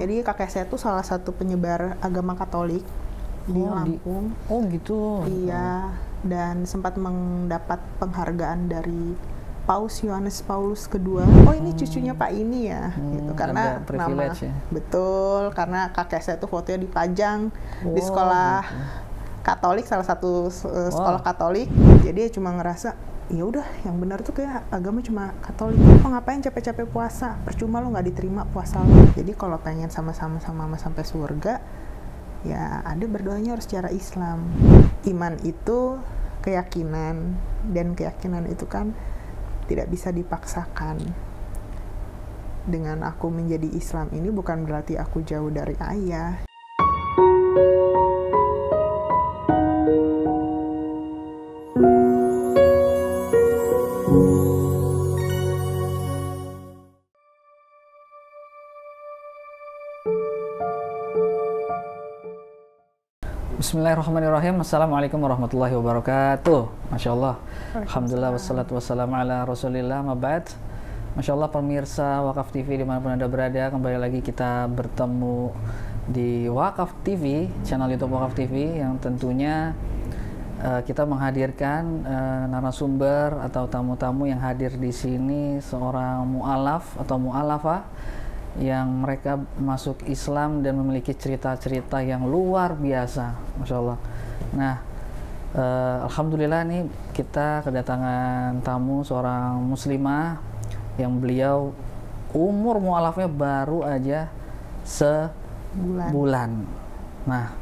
Jadi kakek saya tuh salah satu penyebar agama Katolik di Lampung. Oh gitu. Iya, dan sempat mendapat penghargaan dari Paus Yohanes Paulus II. Oh ini cucunya Pak ini ya, gitu. Karena nama ya? Betul, karena kakek saya tuh fotonya dipajang di sekolah Katolik, salah satu sekolah Katolik. Jadi cuma ngerasa ya udah yang benar tuh kayak agama cuma Katolik. Kok ngapain capek-capek puasa? Percuma lo nggak diterima puasa lo. Jadi kalau pengen sama-sama sampai surga, ya ada berdoanya harus secara Islam. Iman itu keyakinan, dan keyakinan itu kan tidak bisa dipaksakan. Dengan aku menjadi Islam ini bukan berarti aku jauh dari ayah. Bismillahirrahmanirrahim. Assalamualaikum warahmatullahi wabarakatuh. Masya Allah. Alhamdulillah wassalatu wassalamu ala rasulillah mabad. Masya Allah pemirsa Wakaf TV dimanapun Anda berada, kembali lagi kita bertemu di Wakaf TV, channel YouTube Wakaf TV, yang tentunya kita menghadirkan narasumber atau tamu-tamu yang hadir di sini seorang mu'alaf atau mu'alafah yang mereka masuk Islam dan memiliki cerita-cerita yang luar biasa, Masya Allah. Nah, Alhamdulillah nih kita kedatangan tamu seorang muslimah yang beliau umur mu'alafnya baru aja sebulan. Nah,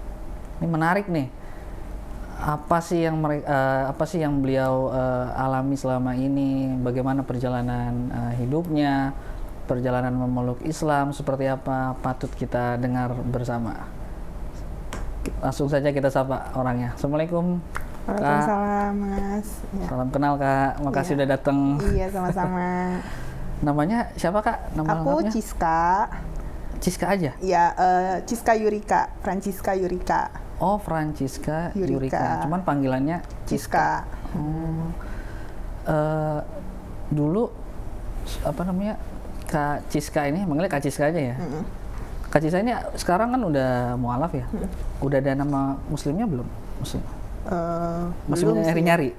ini menarik nih. Apa sih yang beliau alami selama ini? Bagaimana perjalanan hidupnya? Perjalanan memeluk Islam seperti apa, patut kita dengar bersama. Langsung saja kita sapa orangnya. Assalamualaikum. Waalaikumsalam, Mas. Ya. Salam kenal, Kak. Makasih udah datang. Iya, sama-sama. Namanya siapa, Kak? Nama aku lengkapnya? Ciska. Ciska aja? Iya, Ciska Yurika, Francisca Yurika. Oh, Francisca Yurika. Cuman panggilannya Ciska. Dulu apa namanya? Kak Ciska ini, manggilnya Kak Ciska aja ya? Kak Ciska ini sekarang kan udah mu'alaf ya? Udah ada nama muslimnya belum? Masih nyari-nyari?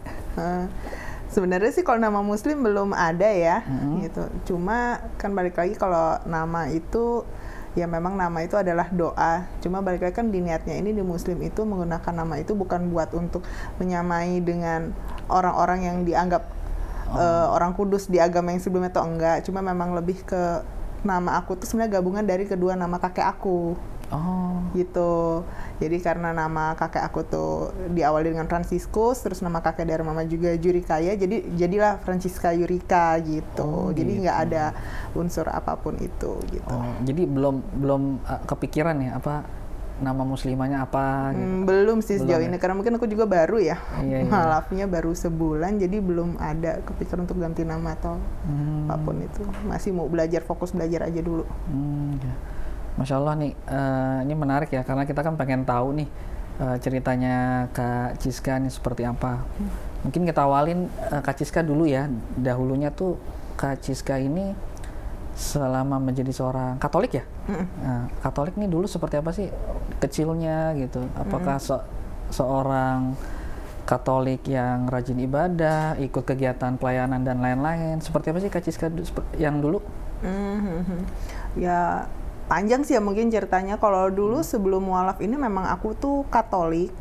Sebenarnya sih kalau nama muslim belum ada ya, gitu. Cuma kan balik lagi kalau nama itu, ya memang nama itu adalah doa. Cuma balik lagi kan di niatnya ini di muslim itu menggunakan nama itu bukan buat untuk menyamai dengan orang-orang yang dianggap orang kudus di agama yang sebelumnya atau enggak, cuma memang lebih ke nama aku tuh sebenarnya gabungan dari kedua nama kakek aku. Gitu. Jadi karena nama kakek aku tuh diawali dengan Franciscus, terus nama kakek dari mama juga Jurikaya, jadi jadilah Francisca Yurika gitu. Jadi nggak ada unsur apapun itu gitu. Jadi belum kepikiran ya apa nama muslimahnya apa gitu? Belum sih sejauh ini, karena mungkin aku juga baru ya, mu'alafnya baru sebulan, jadi belum ada kepikiran untuk ganti nama atau apapun itu. Masih mau fokus belajar aja dulu. Masya Allah nih, ini menarik ya, karena kita kan pengen tahu nih ceritanya Kak Ciska nih seperti apa. Mungkin kita awalin Kak Ciska dulu ya, dahulunya tuh Kak Ciska ini selama menjadi seorang Katolik ya? Nah, Katolik nih dulu seperti apa sih kecilnya gitu? Apakah seorang Katolik yang rajin ibadah, ikut kegiatan pelayanan dan lain-lain? Seperti apa sih Kak Ciska yang dulu? Ya panjang sih ya mungkin ceritanya. Kalau dulu sebelum mu'alaf ini memang aku tuh Katolik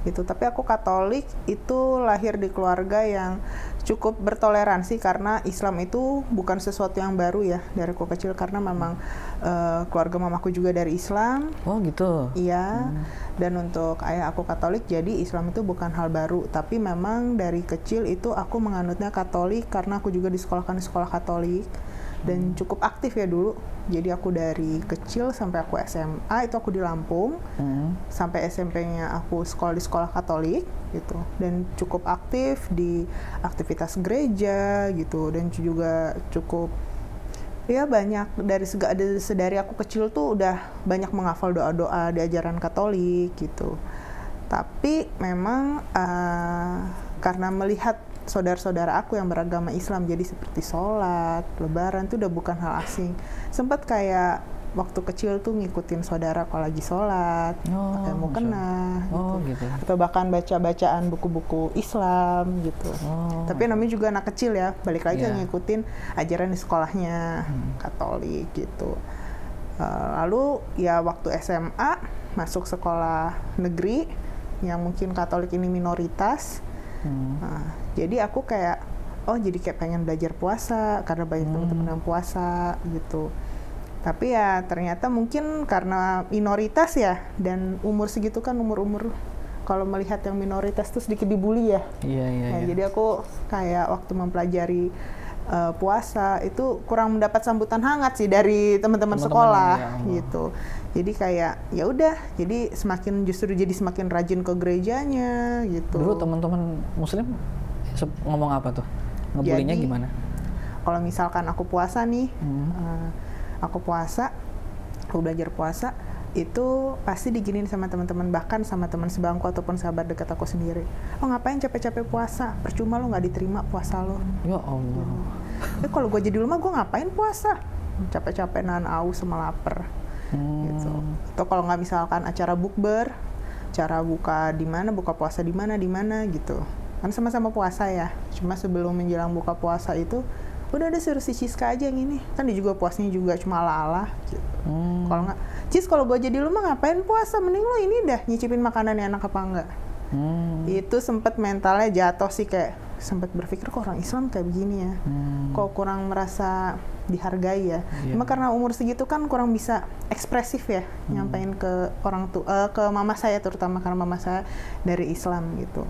gitu, tapi aku Katolik itu lahir di keluarga yang cukup bertoleransi, karena Islam itu bukan sesuatu yang baru ya dari aku kecil, karena memang keluarga mamaku juga dari Islam. Oh gitu? Iya. Dan untuk ayah aku Katolik, jadi Islam itu bukan hal baru, tapi memang dari kecil itu aku menganutnya Katolik karena aku juga disekolahkan di sekolah Katolik dan cukup aktif ya dulu. Jadi aku dari kecil sampai aku SMA itu aku di Lampung, sampai SMP-nya aku sekolah di sekolah Katolik gitu, dan cukup aktif di aktivitas gereja gitu, dan juga cukup ya banyak dari aku kecil tuh udah banyak menghafal doa-doa di ajaran Katolik gitu. Tapi memang karena melihat saudara-saudara aku yang beragama Islam, jadi seperti sholat, lebaran itu udah bukan hal asing. Sempat kayak waktu kecil tuh ngikutin saudara kalau lagi sholat, pakai mukena, gitu. Atau bahkan baca-bacaan buku-buku Islam gitu. Tapi namanya juga anak kecil ya, balik lagi ngikutin ajaran di sekolahnya Katolik gitu. Lalu ya waktu SMA masuk sekolah negeri yang mungkin Katolik ini minoritas. Jadi aku kayak jadi kayak pengen belajar puasa karena banyak teman-teman yang puasa gitu. Tapi ya ternyata mungkin karena minoritas ya, dan umur segitu kan umur-umur kalau melihat yang minoritas tuh sedikit dibully ya. Iya. Jadi aku kayak waktu mempelajari puasa itu kurang mendapat sambutan hangat sih dari teman-teman sekolah gitu. Jadi kayak ya udah, jadi justru semakin rajin ke gerejanya gitu. Dulu teman-teman muslim ngomong apa tuh? Ngebulinya gimana? Kalau misalkan aku puasa nih, aku belajar puasa, itu pasti diginiin sama teman-teman, bahkan sama teman sebangku ataupun sahabat dekat aku sendiri. Lo ngapain capek-capek puasa? Percuma lo nggak diterima puasa lo. Ya Allah. Kalau gue jadi rumah gue ngapain puasa? Capek-capek nahan aus sama lapar. Gitu. Atau kalau nggak misalkan acara bukber, cara buka di mana, buka puasa di mana gitu. Kan sama-sama puasa ya. Cuma sebelum menjelang buka puasa itu udah ada suruh si Ciska aja yang ini, kan dia juga puasnya juga cuma ala-ala gitu. Kalau nggak, Cis kalau gue jadi lu mah ngapain puasa, mending lu ini dah nyicipin makanan yang enak apa enggak. Itu sempet mentalnya jatuh sih, kayak sempet berpikir kok orang Islam kayak begini ya, kok kurang merasa dihargai ya. Cuma karena umur segitu kan kurang bisa ekspresif ya, nyampein ke orang tua, ke mama saya terutama, karena mama saya dari Islam gitu.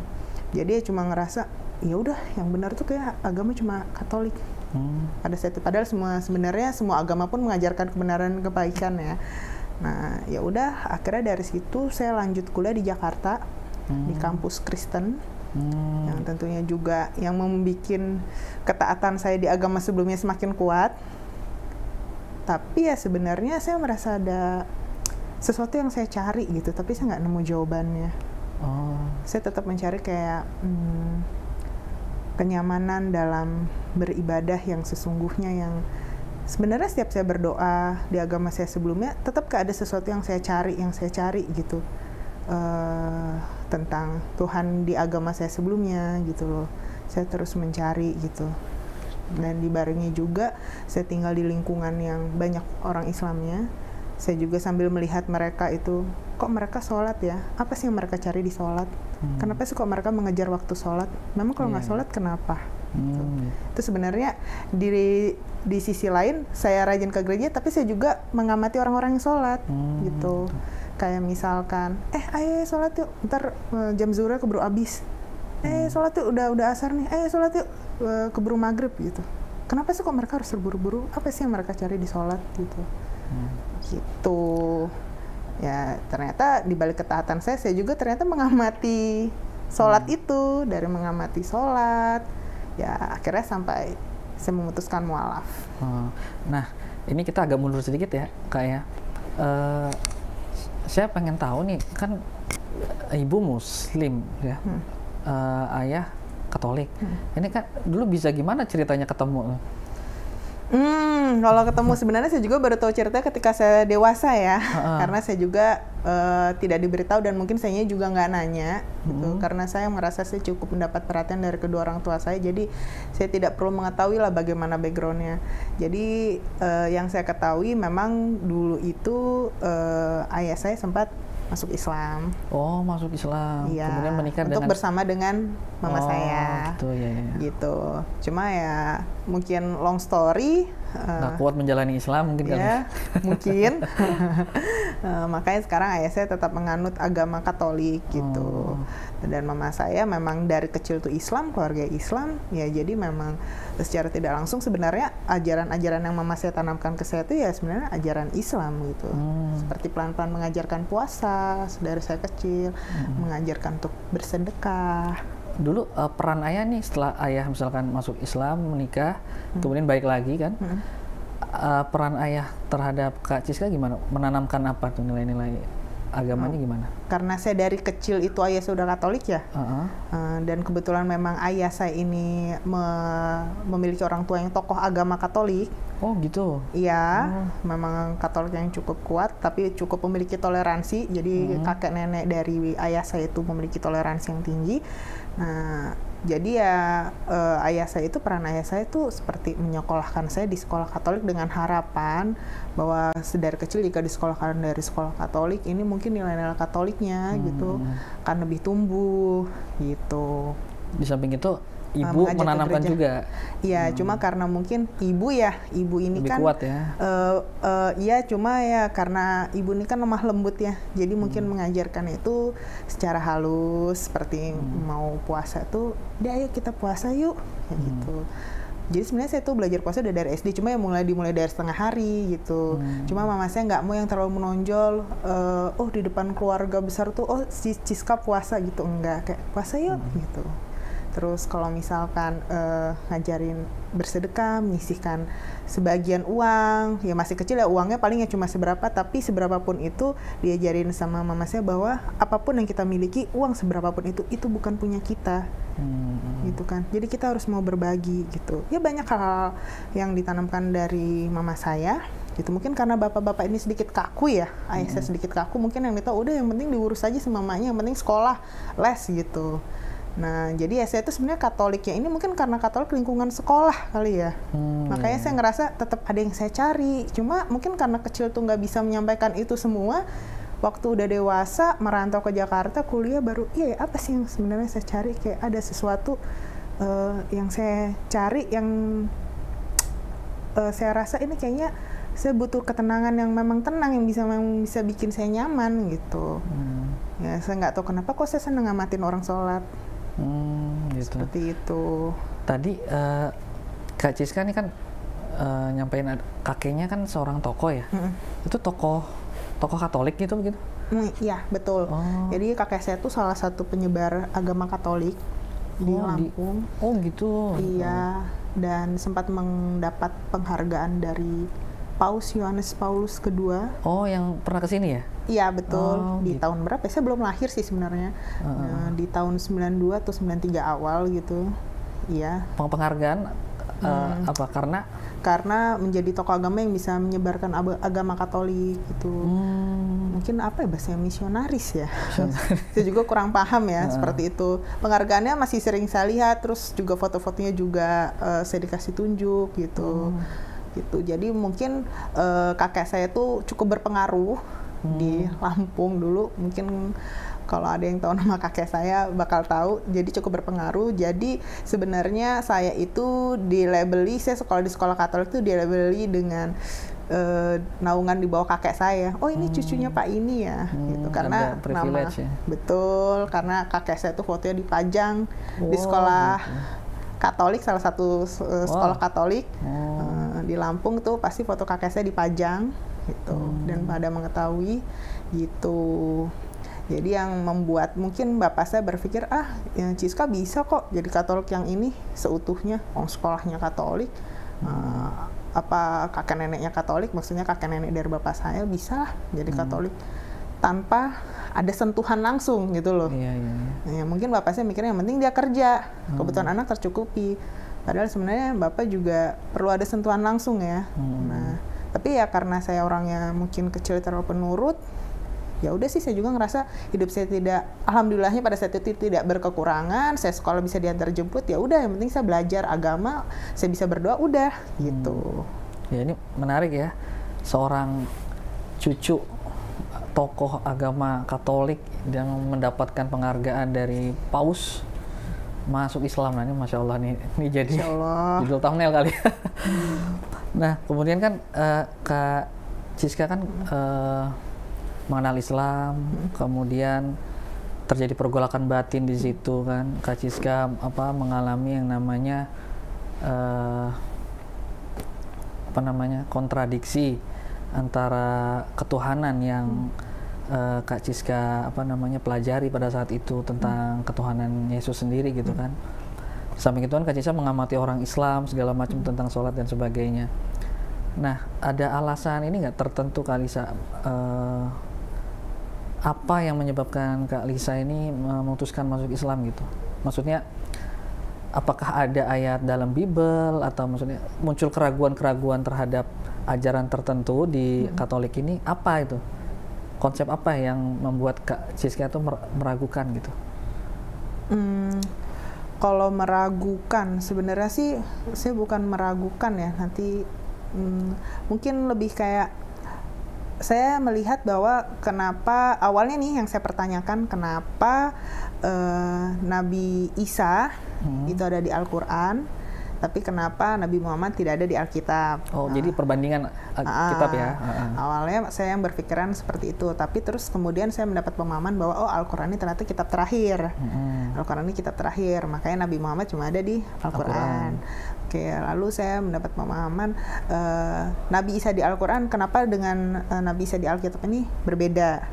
Jadi ya cuma ngerasa ya udah yang benar tuh kayak agama cuma Katolik. Pada saat itu, padahal sebenarnya semua agama pun mengajarkan kebenaran, kebaikan ya. Nah ya udah, akhirnya dari situ saya lanjut kuliah di Jakarta, di kampus Kristen, yang tentunya juga yang membuat ketaatan saya di agama sebelumnya semakin kuat. Tapi ya sebenarnya saya merasa ada sesuatu yang saya cari gitu, tapi saya nggak nemu jawabannya. Saya tetap mencari kayak kenyamanan dalam beribadah yang sesungguhnya, yang sebenarnya setiap saya berdoa di agama saya sebelumnya tetap ada sesuatu yang saya cari gitu, tentang Tuhan di agama saya sebelumnya gitu loh. Saya terus mencari gitu, dan dibarengi juga saya tinggal di lingkungan yang banyak orang Islamnya. Saya juga sambil melihat mereka itu, kok mereka sholat ya? Apa sih yang mereka cari di sholat? Kenapa sih kok mereka mengejar waktu sholat? Memang kalau nggak sholat kenapa? Gitu. Itu sebenarnya di sisi lain saya rajin ke gereja, tapi saya juga mengamati orang-orang yang sholat gitu. Kayak misalkan, ayo sholat yuk, ntar jam zuhur keburu abis. Sholat yuk, udah asar nih. Sholat yuk, keburu maghrib gitu. Kenapa sih kok mereka harus terburu-buru? Apa sih yang mereka cari di sholat gitu? Gitu ya. Ternyata di balik ketaatan saya juga ternyata mengamati sholat itu. Dari mengamati sholat ya akhirnya sampai saya memutuskan mualaf. Nah ini kita agak mundur sedikit ya kayak saya pengen tahu nih, kan ibu muslim ya, ayah Katolik. Ini kan dulu bisa gimana ceritanya ketemu? Kalau ketemu sebenarnya saya juga baru tahu ceritanya ketika saya dewasa ya. Karena saya juga tidak diberitahu, dan mungkin saya juga nggak nanya gitu. Karena saya merasa saya cukup mendapat perhatian dari kedua orang tua saya, jadi saya tidak perlu mengetahui lah bagaimana backgroundnya. Jadi yang saya ketahui memang dulu itu ayah saya sempat masuk Islam. Masuk Islam. Iya, kemudian menikah untuk bersama dengan mama saya. Gitu ya. Gitu. Cuma ya mungkin long story. Nggak kuat menjalani Islam mungkin ya, mungkin. Makanya sekarang ayah saya tetap menganut agama Katolik gitu. Dan mama saya memang dari kecil tuh Islam, keluarga Islam. Ya jadi memang secara tidak langsung sebenarnya ajaran-ajaran yang mama saya tanamkan ke saya itu ya sebenarnya ajaran Islam gitu. Seperti pelan-pelan mengajarkan puasa dari saya kecil, mengajarkan untuk bersedekah. Dulu peran ayah nih setelah ayah misalkan masuk Islam, menikah, kemudian balik lagi kan, peran ayah terhadap Kak Ciska gimana? Menanamkan apa tuh nilai-nilai agamanya gimana? Karena saya dari kecil itu ayah saya udah Katolik ya, dan kebetulan memang ayah saya ini memiliki orang tua yang tokoh agama Katolik. Oh gitu. Iya, memang Katolik yang cukup kuat, tapi cukup memiliki toleransi. Jadi kakek nenek dari ayah saya itu memiliki toleransi yang tinggi. Nah, jadi ya ayah saya itu, peran ayah saya itu seperti menyekolahkan saya di sekolah Katolik dengan harapan bahwa sedari kecil jika disekolahkan dari sekolah Katolik, ini mungkin nilai-nilai Katoliknya gitu akan lebih tumbuh gitu. Di samping itu ibu menanamkan juga. Iya, cuma karena mungkin ibu ini lebih kan kuat ya. Iya, cuma ya karena ibu ini kan lemah lembut ya. Jadi mungkin mengajarkan itu secara halus, seperti mau puasa tuh, "Deh ayo kita puasa yuk." Kayak gitu. Jadi sebenarnya saya tuh belajar puasa udah dari SD, cuma ya dimulai dari setengah hari gitu. Cuma mama saya nggak mau yang terlalu menonjol. Oh di depan keluarga besar tuh, oh si Ciska puasa gitu, enggak, kayak puasa yuk gitu. Terus kalau misalkan ngajarin bersedekah, menyisihkan sebagian uang, ya masih kecil ya uangnya paling ya cuma seberapa, tapi seberapapun itu diajarin sama mama saya bahwa apapun yang kita miliki, uang seberapapun itu bukan punya kita, gitu kan. Jadi kita harus mau berbagi gitu. Ya banyak hal yang ditanamkan dari mama saya. Gitu. Mungkin karena bapak-bapak ini sedikit kaku ya, ayah saya sedikit kaku, mungkin yang minta udah yang penting diurus aja sama mamanya, yang penting sekolah, les gitu. Nah, jadi ya saya itu sebenarnya Katoliknya ini mungkin karena Katolik lingkungan sekolah kali ya. Makanya saya ngerasa tetap ada yang saya cari. Cuma mungkin karena kecil tuh nggak bisa menyampaikan itu semua. Waktu udah dewasa, merantau ke Jakarta, kuliah baru, iya apa sih yang sebenarnya saya cari? Kayak ada sesuatu yang saya cari, yang saya rasa ini kayaknya saya butuh ketenangan yang memang tenang, yang bisa bikin saya nyaman gitu. Ya saya nggak tahu kenapa kok saya seneng ngamatin orang sholat. Gitu. Seperti itu. Tadi Kak Ciska ini kan nyampein kakeknya kan seorang tokoh ya. Itu tokoh Katolik gitu begitu? Iya betul. Jadi kakek saya tuh salah satu penyebar agama Katolik di Lampung. Oh gitu. Iya. Dan sempat mendapat penghargaan dari Paus Yohanes Paulus II. Oh, yang pernah kesini ya? Iya, betul. Di gitu. tahun berapa? Saya belum lahir sih sebenarnya. Di tahun 92 atau 93 awal gitu. Iya. Penghargaan apa? Karena menjadi tokoh agama yang bisa menyebarkan agama Katolik gitu. Mungkin apa ya bahasa misionaris ya? Saya juga kurang paham ya seperti itu. Penghargaannya masih sering saya lihat, terus juga foto-fotonya juga saya dikasih tunjuk gitu. Gitu. Jadi mungkin kakek saya tuh cukup berpengaruh di Lampung dulu. Mungkin kalau ada yang tahu nama kakek saya bakal tahu. Jadi cukup berpengaruh. Jadi sebenarnya saya itu saya sekolah di sekolah Katolik itu dilabeli dengan naungan di bawah kakek saya. Oh ini cucunya Pak ini ya, gitu. Karena nama ya? Betul. Karena kakek saya tuh fotonya dipajang di sekolah. Gitu. Katolik, salah satu sekolah Katolik di Lampung tuh pasti foto kakek saya dipajang gitu, dan pada mengetahui gitu. Jadi yang membuat mungkin bapak saya berpikir ya Ciska bisa kok jadi Katolik yang ini seutuhnya, sekolahnya Katolik, apa kakek neneknya Katolik, maksudnya kakek nenek dari bapak saya bisa jadi Katolik tanpa ada sentuhan langsung gitu loh. Ya, mungkin bapak saya mikirnya yang penting dia kerja, kebutuhan anak tercukupi. Padahal sebenarnya bapak juga perlu ada sentuhan langsung ya. Nah, tapi ya karena saya orangnya mungkin kecil terlalu penurut, ya udah sih saya juga ngerasa hidup saya alhamdulillahnya pada saat itu tidak berkekurangan. Saya sekolah bisa diantar jemput, ya udah yang penting saya belajar agama, saya bisa berdoa, udah gitu. Ya ini menarik ya, seorang cucu tokoh agama Katolik yang mendapatkan penghargaan dari Paus masuk Islam. Nah, ini Masya Allah nih, ini jadi judul thumbnail kali. Nah, kemudian kan Kak Ciska kan mengenal Islam, kemudian terjadi pergolakan batin di situ kan. Kak Ciska mengalami yang namanya kontradiksi antara ketuhanan yang Kak Ciska pelajari pada saat itu tentang ketuhanan Yesus sendiri gitu kan. Samping itu kan Kak Ciska mengamati orang Islam segala macam tentang sholat dan sebagainya. Nah, ada alasan ini nggak tertentu Kak Lisa, apa yang menyebabkan Kak Lisa ini memutuskan masuk Islam gitu? Maksudnya apakah ada ayat dalam Bible atau maksudnya muncul keraguan-keraguan terhadap ajaran tertentu di Katolik ini, apa itu? Konsep apa yang membuat Kak Siska itu meragukan gitu? Kalau meragukan, sebenarnya sih saya bukan meragukan ya, nanti mungkin lebih kayak saya melihat bahwa kenapa awalnya nih yang saya pertanyakan, kenapa Nabi Isa itu ada di Al-Quran, tapi kenapa Nabi Muhammad tidak ada di Alkitab? Jadi perbandingan kitab ya? Awalnya saya yang berpikiran seperti itu, tapi terus kemudian saya mendapat pemahaman bahwa Al-Quran ini ternyata kitab terakhir. Al-Quran ini kitab terakhir, makanya Nabi Muhammad cuma ada di Al-Quran. Oke, lalu saya mendapat pemahaman Nabi Isa di Al-Quran, kenapa dengan Nabi Isa di Alkitab ini berbeda,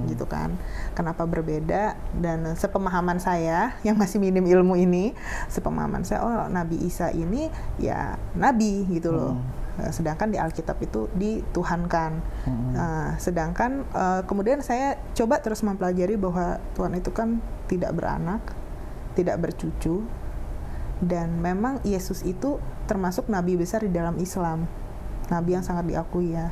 gitu kan? Kenapa berbeda? Dan sepemahaman saya yang masih minim ilmu ini, sepemahaman saya, Nabi Isa ini ya Nabi gitu loh. Sedangkan di Alkitab itu dituhankan. Sedangkan kemudian saya coba terus mempelajari bahwa Tuhan itu kan tidak beranak, tidak bercucu, dan memang Yesus itu termasuk nabi besar di dalam Islam, nabi yang sangat diakui ya,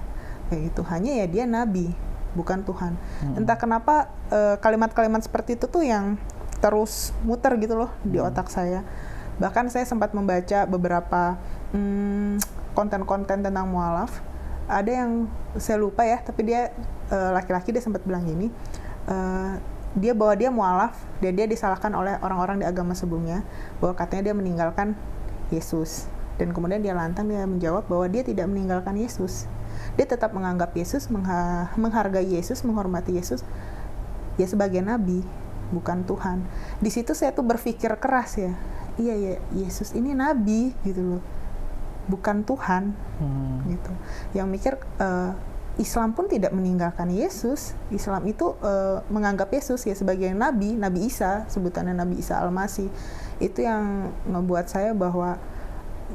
kayak gitu. Hanya ya dia nabi, bukan Tuhan. Entah kenapa kalimat-kalimat seperti itu tuh yang terus muter gitu loh di otak saya. Bahkan saya sempat membaca beberapa konten-konten tentang mualaf. Ada yang saya lupa ya, tapi dia laki-laki, dia sempat bilang gini, dia bahwa dia mualaf dan dia disalahkan oleh orang-orang di agama sebelumnya bahwa katanya dia meninggalkan Yesus, dan kemudian dia lantang dia menjawab bahwa dia tidak meninggalkan Yesus. Dia tetap menganggap Yesus, menghargai Yesus, menghormati Yesus ya sebagai nabi, bukan Tuhan. Di situ saya tuh berpikir keras ya, iya ya, Yesus ini nabi gitu loh, bukan Tuhan gitu. Yang mikir Islam pun tidak meninggalkan Yesus. Islam itu menganggap Yesus ya sebagai nabi, Nabi Isa, sebutannya Nabi Isa Al-Masih. Itu yang ngebuat saya bahwa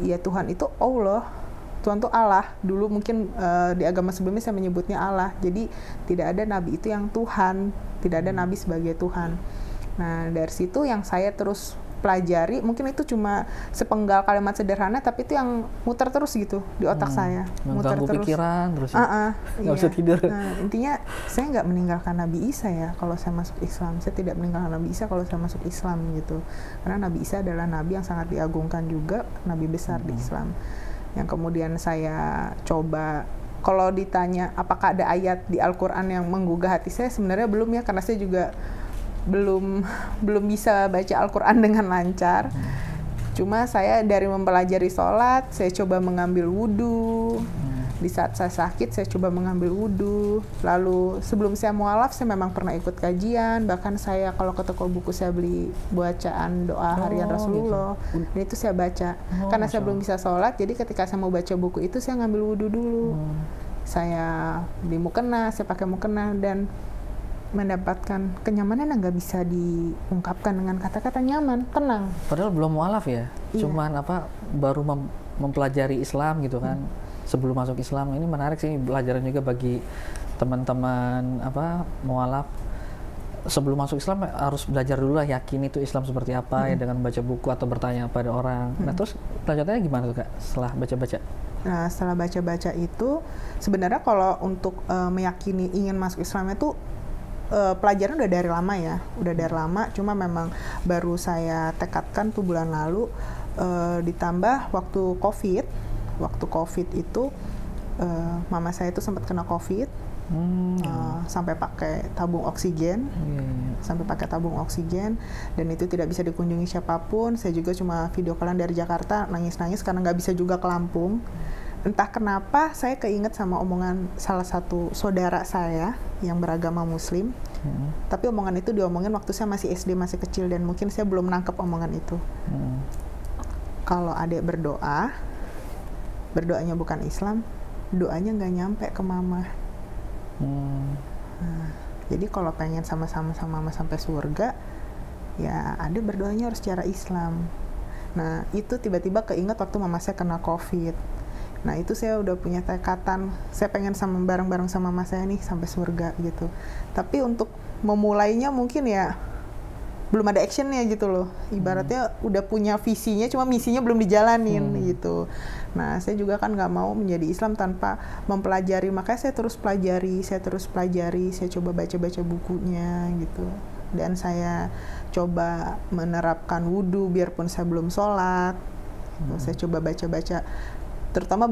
ya Tuhan itu Allah, Tuhan itu Allah. Dulu mungkin di agama sebelumnya saya menyebutnya Allah. Jadi tidak ada nabi itu yang Tuhan, tidak ada nabi sebagai Tuhan. Nah dari situ yang saya terus pelajari, mungkin itu cuma sepenggal kalimat sederhana, tapi itu yang muter terus gitu di otak saya, muter terus, pikiran terus ya? Nggak bisa tidur. Nah, intinya saya nggak meninggalkan Nabi Isa ya kalau saya masuk Islam, saya tidak meninggalkan Nabi Isa kalau saya masuk Islam gitu, karena Nabi Isa adalah nabi yang sangat diagungkan juga, nabi besar di Islam. Yang kemudian saya coba, kalau ditanya apakah ada ayat di Al-Quran yang menggugah hati saya, sebenarnya belum ya, karena saya juga belum bisa baca Al-Quran dengan lancar. Cuma saya dari mempelajari sholat, saya coba mengambil wudhu. Di saat saya sakit, saya coba mengambil wudhu. Lalu sebelum saya mualaf, saya memang pernah ikut kajian. Bahkan saya kalau ke toko buku, saya beli bacaan doa harian Rasulullah. Gitu. Dan itu saya baca. Karena saya belum bisa sholat, jadi ketika saya mau baca buku itu, saya ngambil wudhu dulu. Saya beli mukena, saya pakai mukena, dan mendapatkan kenyamanan yang nggak bisa diungkapkan dengan kata-kata nyaman, tenang. Padahal belum mualaf ya, cuman baru mempelajari Islam gitu kan. Sebelum masuk Islam, ini menarik sih, pelajaran juga bagi teman-teman mualaf. Sebelum masuk Islam harus belajar dulu lah, yakin itu Islam seperti apa ya, dengan baca buku atau bertanya pada orang. Nah terus lanjutannya gimana tuh Kak setelah baca-baca? Nah setelah baca-baca itu sebenarnya kalau untuk meyakini ingin masuk Islam itu pelajaran udah dari lama ya, udah dari lama, cuma memang baru saya tekadkan tuh bulan lalu, ditambah waktu COVID itu mama saya itu sempat kena COVID, sampai pakai tabung oksigen, dan itu tidak bisa dikunjungi siapapun. Saya juga cuma video callan dari Jakarta, nangis-nangis karena nggak bisa juga ke Lampung. Entah kenapa saya keinget sama omongan salah satu saudara saya yang beragama Muslim, tapi omongan itu diomongin waktu saya masih SD, masih kecil, dan mungkin saya belum nangkep omongan itu. Kalau adik berdoanya bukan Islam, doanya nggak nyampe ke mama. Nah, jadi kalau pengen sama-sama mama sampai surga, ya adik berdoanya harus secara Islam. Nah itu tiba-tiba keinget waktu mama saya kena COVID. Nah itu saya udah punya tekatan, saya pengen bareng-bareng sama mama saya nih sampai surga gitu. Tapi untuk memulainya mungkin ya belum ada actionnya gitu loh. Ibaratnya udah punya visinya, cuma misinya belum dijalanin gitu. Nah, saya juga kan nggak mau menjadi Islam tanpa mempelajari. Makanya saya terus pelajari, saya coba baca-baca bukunya gitu. Dan saya coba menerapkan wudhu biarpun saya belum sholat. Saya coba baca-baca, terutama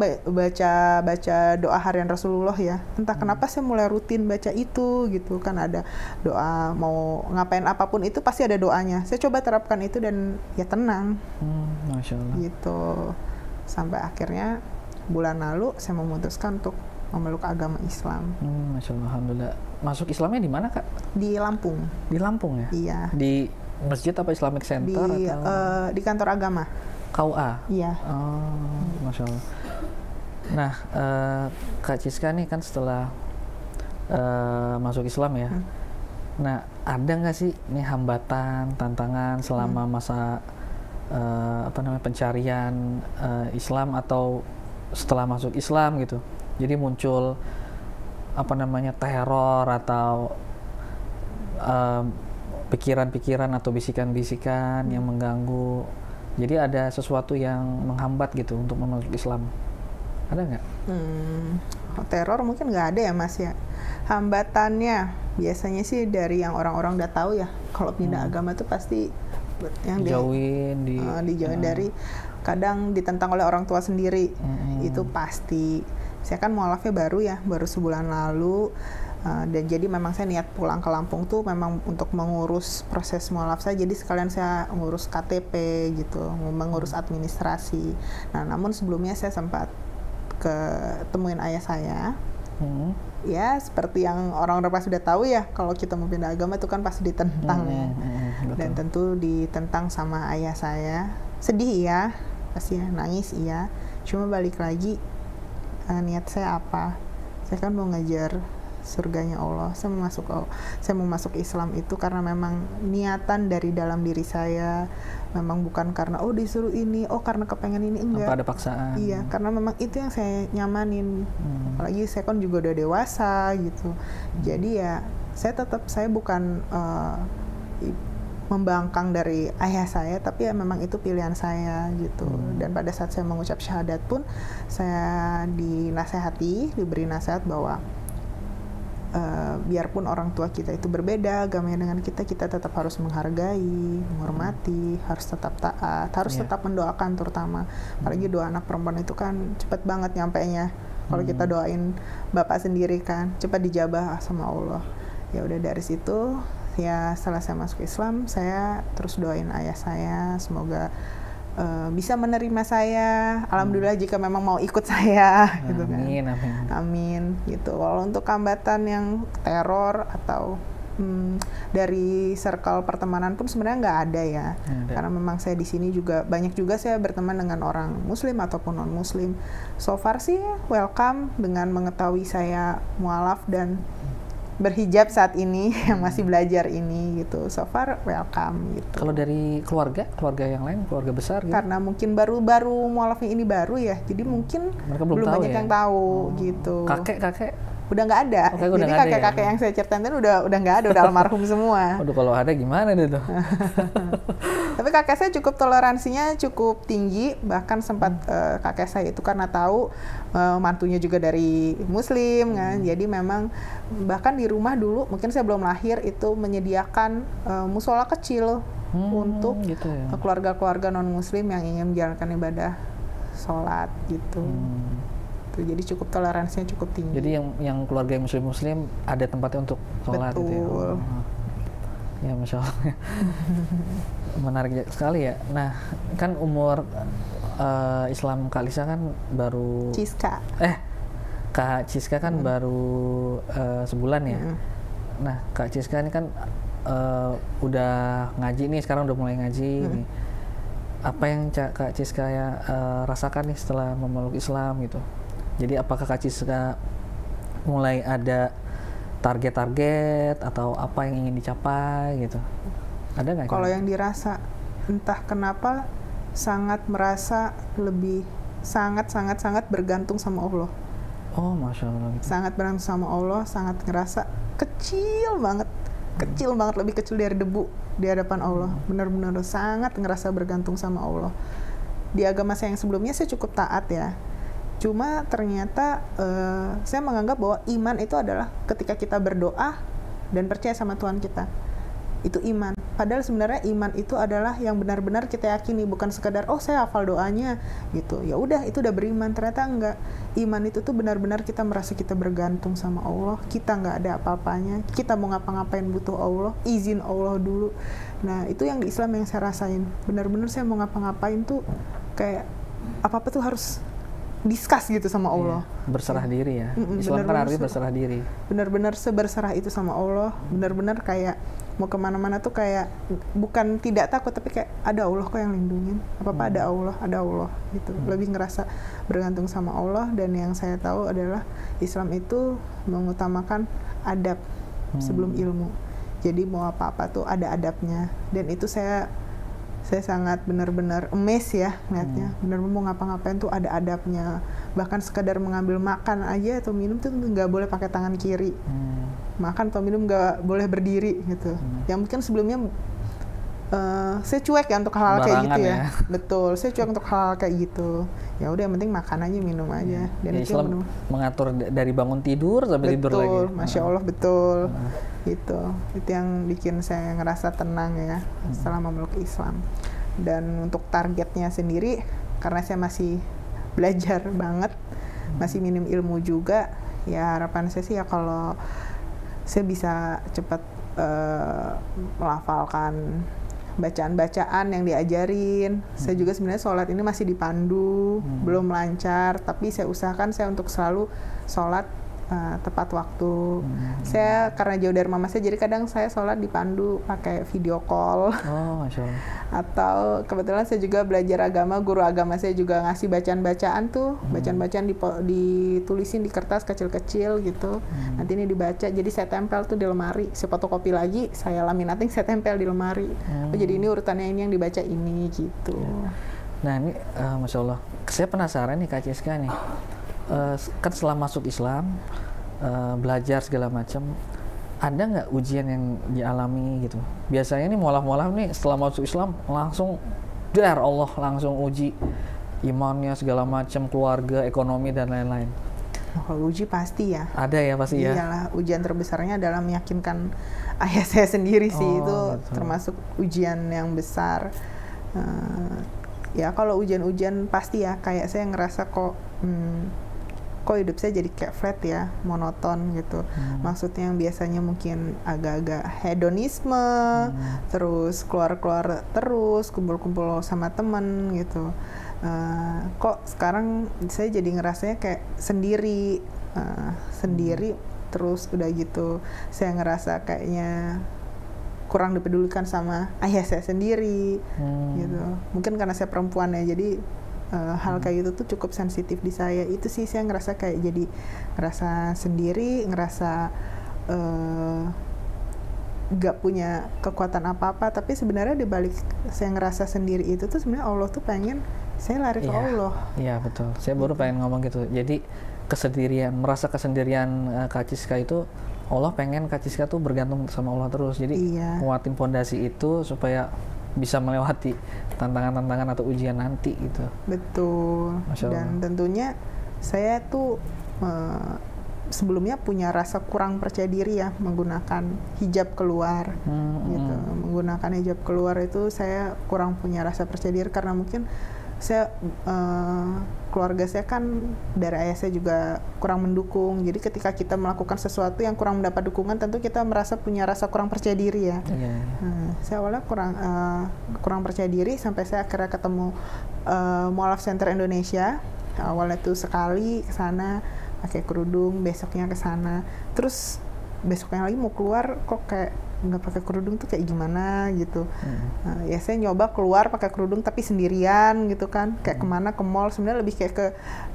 baca doa harian Rasulullah ya. Entah kenapa saya mulai rutin baca itu gitu kan, ada doa mau ngapain apapun itu pasti ada doanya. Saya coba terapkan itu dan ya tenang. Masya Allah. Gitu. Sampai akhirnya bulan lalu saya memutuskan untuk memeluk agama Islam. Masya Allah, alhamdulillah. Masuk Islamnya di mana, Kak? Di Lampung. Di Lampung ya? Iya. Di masjid apa Islamic Center atau di kantor agama. KUA? Iya. Oh, Masya Allah. Nah, Kak Ciska nih kan setelah masuk Islam ya. Nah, ada nggak sih nih hambatan, tantangan selama masa pencarian Islam atau setelah masuk Islam gitu? Jadi muncul teror atau pikiran-pikiran atau bisikan-bisikan yang mengganggu. Jadi ada sesuatu yang menghambat gitu untuk memeluk Islam. Ada nggak? Teror mungkin nggak ada ya Mas ya. Hambatannya biasanya sih dari yang orang-orang udah tahu ya. Kalau pindah agama tuh pasti yang dijauhin dari, kadang ditentang oleh orang tua sendiri. Itu pasti. Saya kan mualafnya baru sebulan lalu. Dan jadi memang saya niat pulang ke Lampung tuh memang untuk mengurus proses mualaf saya, jadi sekalian saya ngurus KTP gitu, mengurus administrasi. Nah, namun sebelumnya saya sempat ketemuin ayah saya. Ya, seperti yang orang-orang pasti sudah tahu ya, kalau kita mau pindah agama itu kan pasti ditentang ya. Dan tentu ditentang sama ayah saya. Sedih ya, pasti ya, nangis iya. Cuma balik lagi, niat saya apa? Saya kan mau ngajar surganya Allah. Saya mau masuk Islam itu karena memang niatan dari dalam diri saya, memang bukan karena disuruh ini, karena kepengen ini, enggak. Apa ada paksaan? Iya, karena memang itu yang saya nyamanin. Apalagi saya kan juga udah dewasa gitu. Jadi ya saya bukan membangkang dari ayah saya, tapi ya memang itu pilihan saya gitu. Dan pada saat saya mengucap syahadat pun saya diberi nasihat bahwa biarpun orang tua kita itu berbeda agamanya dengan kita tetap harus menghargai, menghormati, harus tetap taat, harus tetap mendoakan terutama. Apalagi doa anak perempuan itu kan cepet banget nyampenya. Kalau kita doain bapak sendiri kan cepat dijabah sama Allah. Ya udah dari situ ya, setelah saya masuk Islam, saya terus doain ayah saya semoga bisa menerima saya. Alhamdulillah jika memang mau ikut saya gitu kan. Amin gitu. Kalau untuk hambatan yang teror atau dari circle pertemanan pun sebenarnya nggak ada ya. Karena memang saya di sini juga banyak juga saya berteman dengan orang muslim ataupun non muslim. So far sih welcome dengan mengetahui saya mualaf dan berhijab saat ini, yang masih belajar ini gitu. So far welcome gitu. Kalau dari keluarga yang lain, keluarga besar gitu? Karena mungkin baru mualafnya ini baru ya, jadi mungkin belum banyak yang tahu gitu. Kakek udah nggak ada. Jadi kakek-kakek yang saya ceritain tadi udah nggak ada, udah almarhum semua. Waduh, kalau ada gimana deh tuh? Tapi kakek saya cukup toleransinya cukup tinggi, bahkan sempat kakek saya itu karena tahu mantunya juga dari muslim kan. Jadi memang bahkan di rumah dulu, mungkin saya belum lahir, itu menyediakan musola kecil untuk gitu ya. keluarga-keluarga non muslim yang ingin menjalankan ibadah sholat gitu. Jadi cukup toleransinya cukup tinggi. Jadi yang keluarga yang muslim ada tempatnya untuk sholat. Betul. Gitu ya. Ya Masya Allah. Menarik sekali ya. Nah, kan umur Islam Kak Lisa kan baru Kak Ciska kan baru sebulan ya. Nah, Kak Ciska ini kan udah ngaji nih, sekarang udah mulai ngaji nih. Apa yang Kak Ciska rasakan nih setelah memeluk Islam gitu? Jadi apakah Kak Ciska mulai ada target-target atau apa yang ingin dicapai gitu? Ada nggak? Kalau yang dirasa, entah kenapa sangat merasa lebih sangat bergantung sama Allah. Oh, Masya Allah. Gitu. Sangat bergantung sama Allah, sangat ngerasa kecil banget. kecil banget, lebih kecil dari debu di hadapan Allah. Benar-benar sangat ngerasa bergantung sama Allah. Di agama saya yang sebelumnya saya cukup taat ya, cuma ternyata saya menganggap bahwa iman itu adalah ketika kita berdoa dan percaya sama Tuhan kita, itu iman. Padahal sebenarnya iman itu adalah yang benar-benar kita yakini, bukan sekadar oh saya hafal doanya gitu, ya udah itu udah beriman. Ternyata enggak. Iman itu tuh benar-benar kita merasa kita bergantung sama Allah, kita nggak ada apa-apanya, kita mau ngapa-ngapain butuh Allah, izin Allah dulu. Nah itu yang di Islam yang saya rasain, benar-benar saya mau ngapa-ngapain tuh kayak apa-apa tuh harus discuss gitu sama Allah. Berserah diri ya. Islam kan artinya berserah diri. Benar-benar seberserah itu sama Allah, benar-benar kayak mau kemana-mana tuh kayak bukan tidak takut, tapi kayak ada Allah kok yang lindungin, apa-apa ada Allah gitu. Lebih ngerasa bergantung sama Allah. Dan yang saya tahu adalah Islam itu mengutamakan adab sebelum ilmu. Jadi mau apa-apa tuh ada adabnya, dan itu saya sangat benar-benar amazed ya ngeliatnya. Benar-benar mau ngapa-ngapain tuh ada adabnya. Bahkan sekadar mengambil makan aja atau minum tuh nggak boleh pakai tangan kiri. Makan atau minum nggak boleh berdiri gitu. Yang mungkin sebelumnya saya cuek ya untuk hal-hal kayak gitu ya. Betul, saya cuek untuk hal-hal kayak gitu. Ya udah yang penting makan aja, minum aja. Dan ya, itu Islam mengatur dari bangun tidur sampai tidur lagi. Betul, Masya Allah betul. Gitu. Itu yang bikin saya ngerasa tenang ya setelah memeluk Islam. Dan untuk targetnya sendiri, karena saya masih belajar banget, masih minim ilmu juga, ya harapan saya sih ya kalau saya bisa cepat melafalkan bacaan-bacaan yang diajarin. Saya juga sebenarnya sholat ini masih dipandu, belum lancar, tapi saya usahakan saya untuk selalu sholat tepat waktu. Saya karena jauh dari mama saya, jadi kadang saya sholat dipandu pakai video call. Oh, Masya Allah. Atau kebetulan saya juga belajar agama, guru agama saya juga ngasih bacaan-bacaan tuh, bacaan-bacaan ditulisin di kertas kecil-kecil gitu. Nanti ini dibaca, jadi saya tempel tuh di lemari. Saya fotokopi lagi, saya laminating, saya tempel di lemari. Oh, jadi ini urutannya ini yang dibaca ini gitu. Nah ini Masya Allah, saya penasaran nih Kak Ciska nih. Kan setelah masuk Islam, belajar segala macam, ada nggak ujian yang dialami gitu? Biasanya nih mualaf-mualaf nih setelah masuk Islam langsung Allah langsung uji imannya segala macam, keluarga, ekonomi dan lain-lain. Kalau uji pasti ya. Ada ya pasti ya. Iyalah, ujian terbesarnya adalah meyakinkan ayah saya sendiri sih, itu gitu. Termasuk ujian yang besar. Ya kalau ujian-ujian pasti ya, kayak saya ngerasa kok hidup saya jadi kayak flat ya, monoton gitu. Maksudnya yang biasanya mungkin agak-agak hedonisme, terus keluar-keluar terus, kumpul-kumpul sama temen gitu. Kok sekarang saya jadi ngerasanya kayak sendiri, terus udah gitu saya ngerasa kayaknya kurang dipedulikan sama ayah saya sendiri gitu. Mungkin karena saya perempuan ya, jadi hal kayak gitu tuh cukup sensitif di saya. Itu sih saya ngerasa kayak jadi ngerasa sendiri, ngerasa gak punya kekuatan apa-apa. Tapi sebenarnya dibalik saya ngerasa sendiri itu tuh sebenarnya Allah tuh pengen saya lari ke Allah. Iya betul, saya baru pengen ngomong gitu. Jadi kesendirian, merasa kesendirian Kak Ciska itu, Allah pengen Kak Ciska tuh bergantung sama Allah terus. Jadi nguatin fondasi itu supaya bisa melewati tantangan-tantangan atau ujian nanti gitu. Betul. Dan tentunya saya tuh sebelumnya punya rasa kurang percaya diri ya menggunakan hijab keluar gitu. Menggunakan hijab keluar itu saya kurang punya rasa percaya diri karena mungkin saya keluarga saya kan dari ayah saya juga kurang mendukung. Jadi ketika kita melakukan sesuatu yang kurang mendapat dukungan, tentu kita merasa punya rasa kurang percaya diri ya. Saya awalnya kurang percaya diri sampai saya akhirnya ketemu Mualaf Center Indonesia. Awalnya tuh sekali ke sana pakai kerudung, besoknya ke sana. Terus besoknya lagi mau keluar kok kayak nggak pakai kerudung tuh kayak gimana gitu. Ya saya nyoba keluar pakai kerudung tapi sendirian gitu kan, kayak kemana ke mall, sebenarnya lebih kayak ke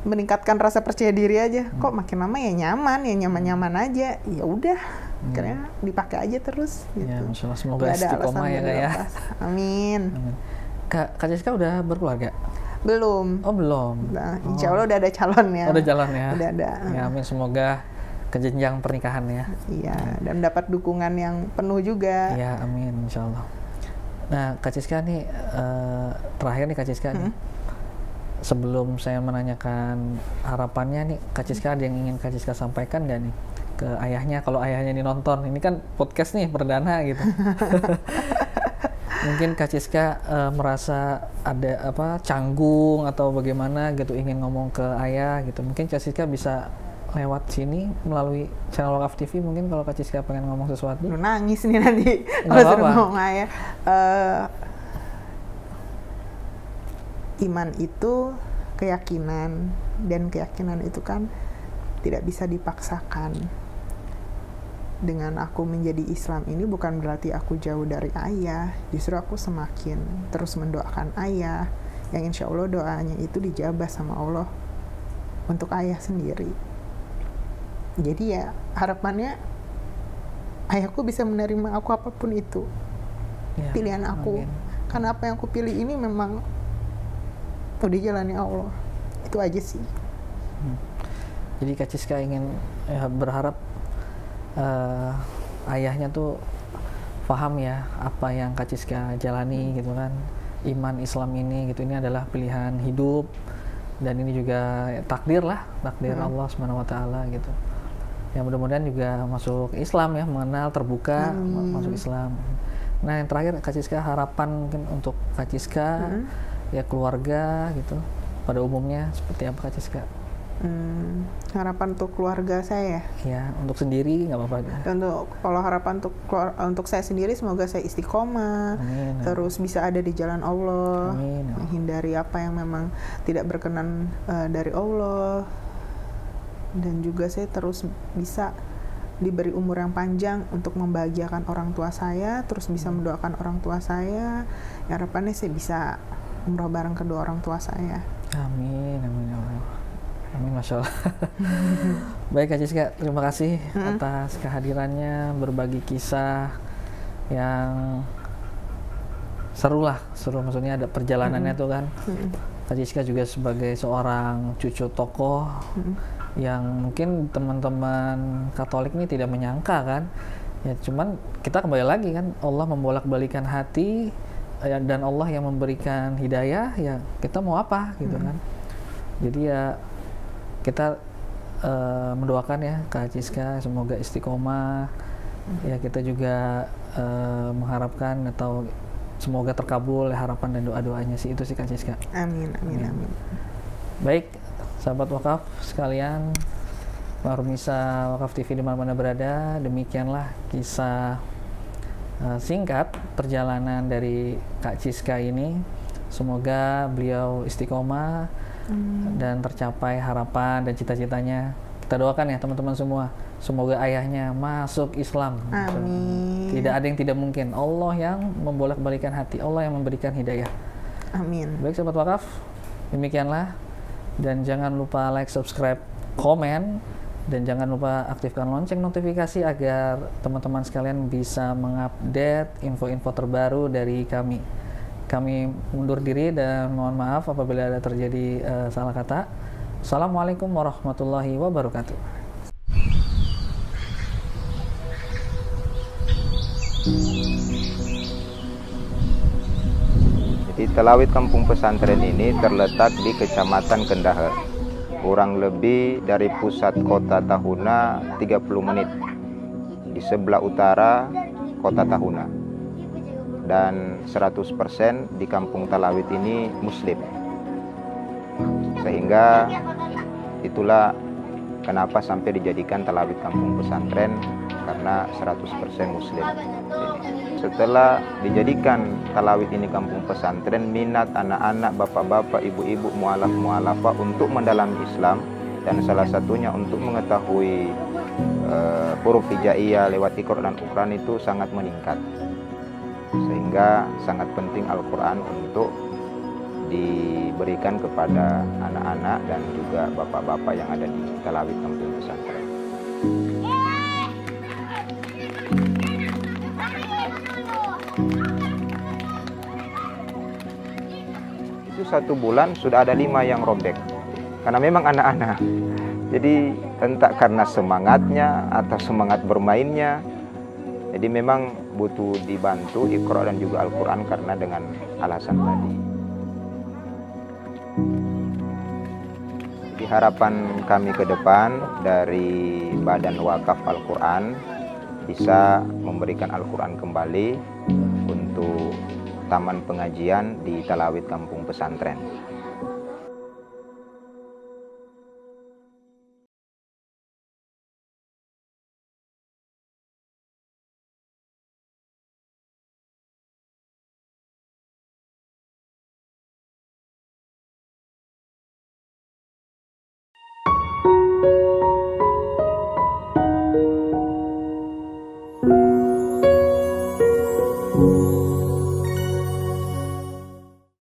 meningkatkan rasa percaya diri aja. Kok makin lama ya nyaman aja, ya udah karena dipakai aja terus gitu. Ya, Masya Allah, semoga istiqomah ya Kak ya. Amin. Kak Ciska udah berkeluarga? Belum. Oh belum. Nah, insya Allah udah ada calonnya. Udah calon ya. Udah ada. Ya amin, semoga ke jenjang pernikahan ya. Iya, dan dapat dukungan yang penuh juga. Ya, amin, insya Allah. Nah, Kak Ciska nih, terakhir nih Kak Ciska nih, sebelum saya menanyakan harapannya nih, Kak Ciska ada yang ingin Kak Ciska sampaikan nggak nih ke ayahnya, kalau ayahnya ini nonton, ini kan podcast nih perdana gitu. Mungkin Kak Ciska merasa ada canggung atau bagaimana gitu, ingin ngomong ke ayah gitu, mungkin Kak Ciska bisa lewat sini melalui channel Wakaf TV, mungkin kalau Kak Ciska pengen ngomong sesuatu. Nangis nih nanti kalau suruh ngomong ayah. Iman itu keyakinan, dan keyakinan itu kan tidak bisa dipaksakan. Dengan aku menjadi Islam ini bukan berarti aku jauh dari ayah, justru aku semakin terus mendoakan ayah, yang insya Allah doanya itu dijabah sama Allah untuk ayah sendiri. Jadi ya harapannya ayahku bisa menerima aku apapun itu ya, pilihan aku. Amin. Karena apa yang aku pilih ini memang udah jalannya Allah. Itu aja sih. Jadi Kak Ciska ingin berharap ayahnya tuh paham ya apa yang Kak Ciska jalani gitu kan. Iman Islam ini gitu, ini adalah pilihan hidup, dan ini juga takdir Allah Subhanahu wa taala gitu. Ya mudah-mudahan juga masuk Islam ya, mengenal, terbuka, masuk Islam. Nah yang terakhir Kak Ciska, harapan mungkin untuk Kak Ciska, ya keluarga gitu, pada umumnya seperti apa Kak Ciska? Harapan untuk keluarga saya? Ya, untuk sendiri nggak apa-apa. Kalau harapan untuk saya sendiri, semoga saya istiqomah, terus bisa ada di jalan Allah, menghindari apa yang memang tidak berkenan dari Allah, dan juga saya terus bisa diberi umur yang panjang untuk membahagiakan orang tua saya, terus bisa mendoakan orang tua saya. Ya, harapannya saya bisa umrah bareng kedua orang tua saya. Amin, amin ya Allah. Amin, Masya Allah. Baik Kak Ciska, terima kasih atas kehadirannya, berbagi kisah yang seru maksudnya ada perjalanannya tuh kan. Kak Ciska juga sebagai seorang cucu tokoh yang mungkin teman-teman Katolik ini tidak menyangka kan. Ya cuman kita kembali lagi kan, Allah membolak-balikan hati dan Allah yang memberikan hidayah, ya kita mau apa gitu kan. Jadi ya kita mendoakan ya Kak Ciska semoga istiqomah. Ya kita juga mengharapkan atau semoga terkabul harapan dan doa-doanya sih, itu sih Kak Ciska. Amin, amin, amin. Baik, sahabat wakaf sekalian, pemirsa Wakaf TV di mana-mana berada, demikianlah kisah singkat perjalanan dari Kak Ciska ini. Semoga beliau istiqomah dan tercapai harapan dan cita-citanya. Kita doakan ya teman-teman semua, semoga ayahnya masuk Islam. Amin. Tidak ada yang tidak mungkin. Allah yang membolak-balikan hati, Allah yang memberikan hidayah. Amin. Baik sahabat wakaf, demikianlah. Dan jangan lupa like, subscribe, komen, dan jangan lupa aktifkan lonceng notifikasi agar teman-teman sekalian bisa mengupdate info-info terbaru dari kami. Kami mundur diri dan mohon maaf apabila ada terjadi salah kata. Assalamualaikum warahmatullahi wabarakatuh. Jadi Talawid Kampung Pesantren ini terletak di Kecamatan Kendaher, kurang lebih dari pusat kota Tahuna 30 menit, di sebelah utara kota Tahuna. Dan 100% di Kampung Talawid ini Muslim. Sehingga itulah kenapa sampai dijadikan Talawid Kampung Pesantren, karena 100% Muslim. Setelah dijadikan Talawid ini kampung pesantren, minat anak-anak, bapak-bapak, ibu-ibu, mualaf-mualafah untuk mendalami Islam, dan salah satunya untuk mengetahui huruf hijaiyah lewat Iqra dan Ukran itu sangat meningkat. Sehingga sangat penting Al-Quran untuk diberikan kepada anak-anak dan juga bapak-bapak yang ada di Talawid kampung pesantren. Itu 1 bulan sudah ada 5 yang robek, karena memang anak-anak Jadi entah karena semangatnya atau semangat bermainnya, jadi memang butuh dibantu Iqra dan juga Al-Quran karena dengan alasan tadi. Jadi harapan kami ke depan dari Badan Wakaf Al-Quran bisa memberikan Al-Quran kembali untuk taman pengajian di Talawid Kampung Pesantren.